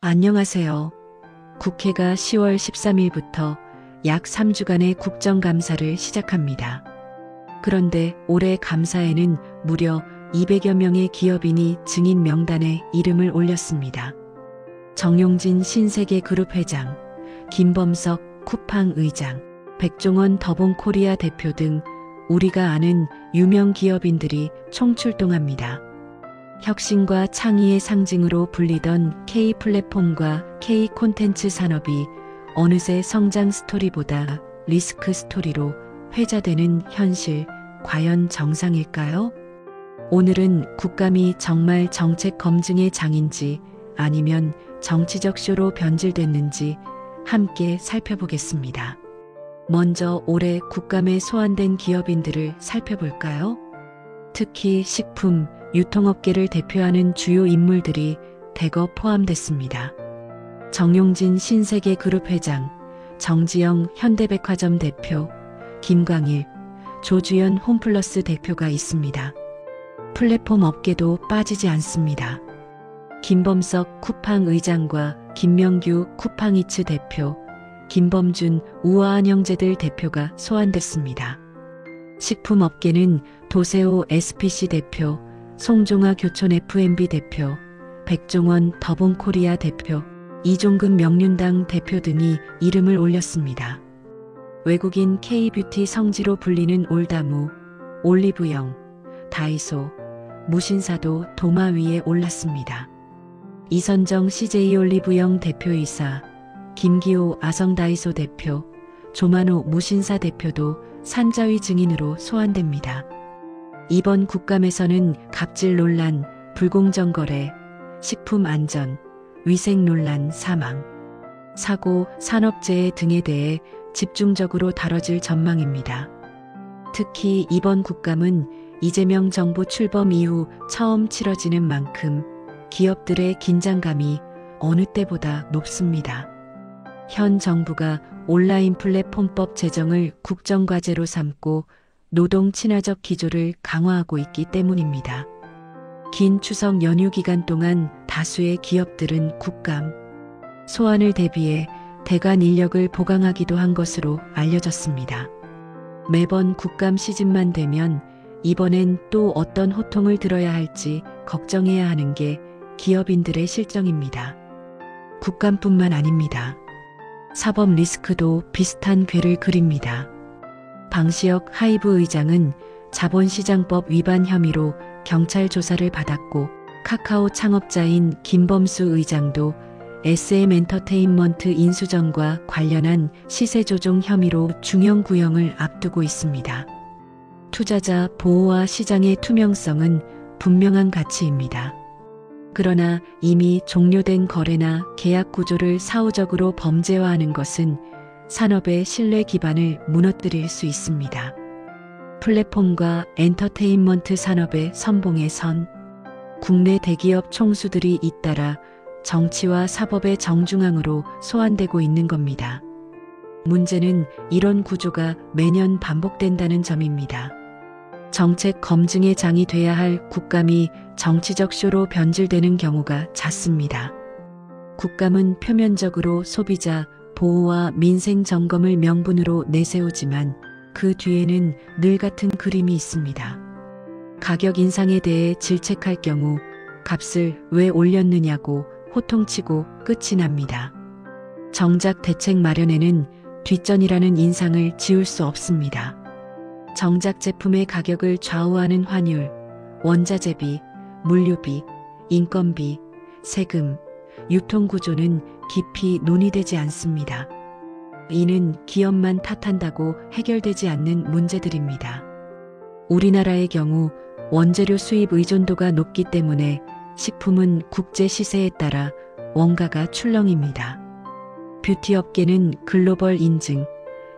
안녕하세요. 국회가 10월 13일부터 약 3주간의 국정감사를 시작합니다. 그런데 올해 감사에는 무려 200여 명의 기업인이 증인 명단에 이름을 올렸습니다. 정용진 신세계그룹 회장, 김범석 쿠팡 의장, 백종원 더본코리아 대표 등 우리가 아는 유명 기업인들이 총출동합니다. 혁신과 창의의 상징으로 불리던 K플랫폼과 K콘텐츠 산업이 어느새 성장 스토리보다 리스크 스토리로 회자되는 현실, 과연 정상일까요? 오늘은 국감이 정말 정책 검증의 장인지 아니면 정치적 쇼로 변질됐는지 함께 살펴보겠습니다. 먼저 올해 국감에 소환된 기업인들을 살펴볼까요? 특히 식품, 유통업계를 대표하는 주요 인물들이 대거 포함됐습니다. 정용진 신세계그룹 회장, 정지영 현대백화점 대표, 김광일, 조주연 홈플러스 대표가 있습니다. 플랫폼 업계도 빠지지 않습니다. 김범석 쿠팡 의장과 김명규 쿠팡이츠 대표, 김범준 우아한 형제들 대표가 소환됐습니다. 식품업계는 도세호 SPC 대표, 송종아 교촌 F&B 대표, 백종원 더본코리아 대표, 이종근 명륜당 대표 등이 이름을 올렸습니다. 외국인 K뷰티 성지로 불리는 올다무, 올리브영, 다이소, 무신사도 도마 위에 올랐습니다. 이선정 CJ 올리브영 대표이사, 김기호 아성다이소 대표, 조만호 무신사 대표도 산자위 증인으로 소환됩니다. 이번 국감에서는 갑질 논란, 불공정 거래, 식품 안전, 위생 논란, 사망, 사고, 산업재해 등에 대해 집중적으로 다뤄질 전망입니다. 특히 이번 국감은 이재명 정부 출범 이후 처음 치러지는 만큼 기업들의 긴장감이 어느 때보다 높습니다. 현 정부가 온라인 플랫폼법 제정을 국정과제로 삼고 노동 친화적 기조를 강화하고 있기 때문입니다. 긴 추석 연휴 기간 동안 다수의 기업들은 국감 소환을 대비해 대관 인력을 보강하기도 한 것으로 알려졌습니다. 매번 국감 시즌만 되면 이번엔 또 어떤 호통을 들어야 할지 걱정해야 하는 게 기업인들의 실정입니다. 국감뿐만 아닙니다. 사법 리스크도 비슷한 궤를 그립니다. 방시혁 하이브 의장은 자본시장법 위반 혐의로 경찰 조사를 받았고 카카오 창업자인 김범수 의장도 SM엔터테인먼트 인수전과 관련한 시세 조종 혐의로 중형 구형을 앞두고 있습니다. 투자자 보호와 시장의 투명성은 분명한 가치입니다. 그러나 이미 종료된 거래나 계약 구조를 사후적으로 범죄화하는 것은 산업의 신뢰 기반을 무너뜨릴 수 있습니다. 플랫폼과 엔터테인먼트 산업의 선봉에 선 국내 대기업 총수들이 잇따라 정치와 사법의 정중앙으로 소환되고 있는 겁니다. 문제는 이런 구조가 매년 반복된다는 점입니다. 정책 검증의 장이 돼야 할 국감이 정치적 쇼로 변질되는 경우가 잦습니다. 국감은 표면적으로 소비자 보호와 민생 점검을 명분으로 내세우지만 그 뒤에는 늘 같은 그림이 있습니다. 가격 인상에 대해 질책할 경우 값을 왜 올렸느냐고 호통치고 끝이 납니다. 정작 대책 마련에는 뒷전이라는 인상을 지울 수 없습니다. 정작 제품의 가격을 좌우하는 환율, 원자재비, 물류비, 인건비, 세금, 유통구조는 깊이 논의되지 않습니다. 이는 기업만 탓한다고 해결되지 않는 문제들입니다. 우리나라의 경우 원재료 수입 의존도가 높기 때문에 식품은 국제 시세에 따라 원가가 출렁입니다. 뷰티 업계는 글로벌 인증,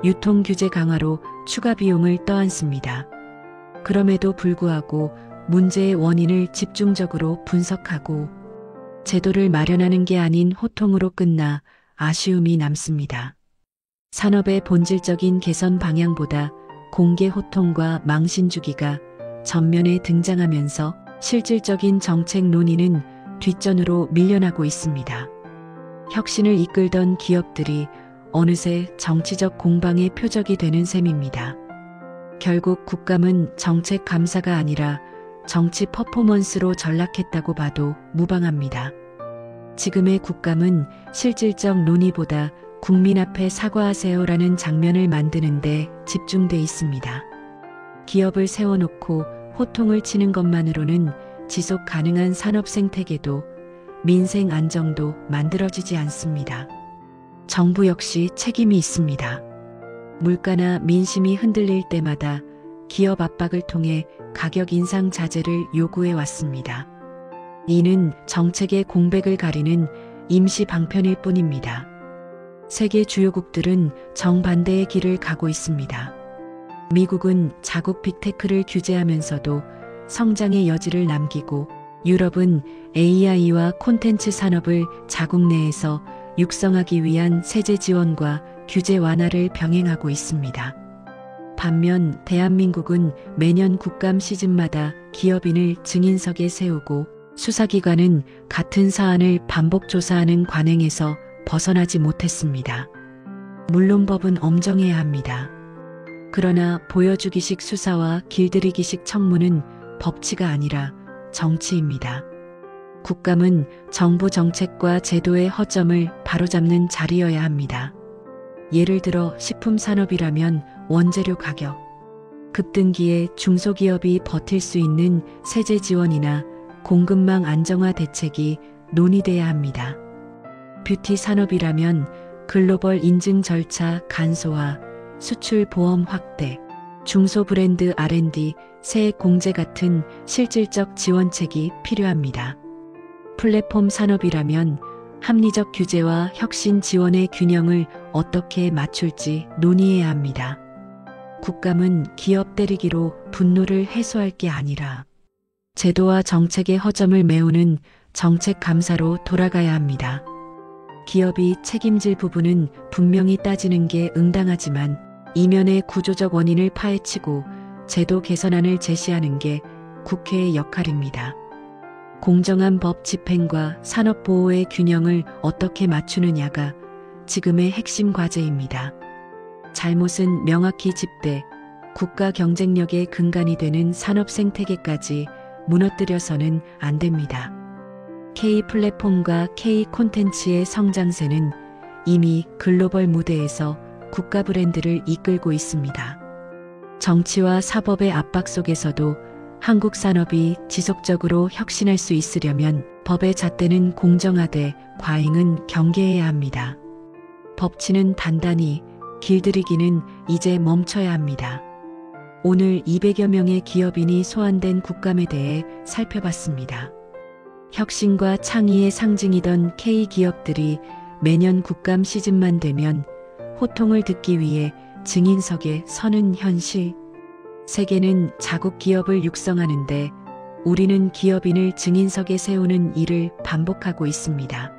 유통 규제 강화로 추가 비용을 떠안습니다. 그럼에도 불구하고 문제의 원인을 집중적으로 분석하고 제도를 마련하는 게 아닌 호통으로 끝나 아쉬움이 남습니다. 산업의 본질적인 개선 방향보다 공개 호통과 망신 주기가 전면에 등장하면서 실질적인 정책 논의는 뒷전으로 밀려나고 있습니다. 혁신을 이끌던 기업들이 어느새 정치적 공방의 표적이 되는 셈입니다. 결국 국감은 정책 감사가 아니라 정치 퍼포먼스로 전락했다고 봐도 무방합니다. 지금의 국감은 실질적 논의보다 국민 앞에 사과하세요라는 장면을 만드는 데 집중돼 있습니다. 기업을 세워놓고 호통을 치는 것만으로는 지속 가능한 산업 생태계도 민생 안정도 만들어지지 않습니다. 정부 역시 책임이 있습니다. 물가나 민심이 흔들릴 때마다 기업 압박을 통해 가격 인상 자제를 요구해 왔습니다. 이는 정책의 공백을 가리는 임시 방편일 뿐입니다. 세계 주요국들은 정반대의 길을 가고 있습니다. 미국은 자국 빅테크를 규제하면서도 성장의 여지를 남기고 유럽은 AI와 콘텐츠 산업을 자국 내에서 육성하기 위한 세제 지원과 규제 완화를 병행하고 있습니다. 반면 대한민국은 매년 국감 시즌마다 기업인을 증인석에 세우고 수사기관은 같은 사안을 반복 조사하는 관행에서 벗어나지 못했습니다. 물론 법은 엄정해야 합니다. 그러나 보여주기식 수사와 길들이기식 청문은 법치가 아니라 정치입니다. 국감은 정부 정책과 제도의 허점을 바로잡는 자리여야 합니다. 예를 들어 식품 산업이라면 원재료 가격 급등기에 중소기업이 버틸 수 있는 세제 지원이나 공급망 안정화 대책이 논의돼야 합니다. 뷰티 산업이라면 글로벌 인증 절차 간소화, 수출 보험 확대, 중소 브랜드 R&D, 세액 공제 같은 실질적 지원책이 필요합니다. 플랫폼 산업이라면 합리적 규제와 혁신 지원의 균형을 어떻게 맞출지 논의해야 합니다. 국감은 기업 때리기로 분노를 해소할 게 아니라 제도와 정책의 허점을 메우는 정책 감사로 돌아가야 합니다. 기업이 책임질 부분은 분명히 따지는 게 응당하지만 이면의 구조적 원인을 파헤치고 제도 개선안을 제시하는 게 국회의 역할입니다. 공정한 법 집행과 산업 보호의 균형을 어떻게 맞추느냐가 지금의 핵심 과제입니다. 잘못은 명확히 짚되 국가 경쟁력의 근간이 되는 산업 생태계까지 무너뜨려서는 안 됩니다. K 플랫폼과 K 콘텐츠의 성장세는 이미 글로벌 무대에서 국가 브랜드를 이끌고 있습니다. 정치와 사법의 압박 속에서도 한국 산업이 지속적으로 혁신할 수 있으려면 법의 잣대는 공정하되 과잉은 경계해야 합니다. 법치는 단단히, 길들이기는 이제 멈춰야 합니다. 오늘 200여 명의 기업인이 소환된 국감에 대해 살펴봤습니다. 혁신과 창의의 상징이던 K기업들이 매년 국감 시즌만 되면 호통을 듣기 위해 증인석에 서는 현실. 세계는 자국 기업을 육성하는데 우리는 기업인을 증인석에 세우는 일을 반복하고 있습니다.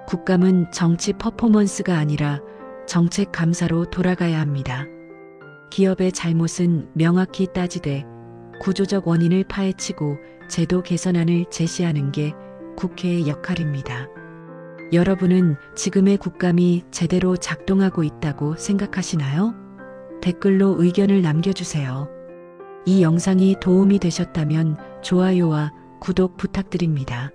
국감은 정치 퍼포먼스가 아니라 정책 감사로 돌아가야 합니다. 기업의 잘못은 명확히 따지되 구조적 원인을 파헤치고 제도 개선안을 제시하는 게 국회의 역할입니다. 여러분은 지금의 국감이 제대로 작동하고 있다고 생각하시나요? 댓글로 의견을 남겨주세요. 이 영상이 도움이 되셨다면 좋아요와 구독 부탁드립니다.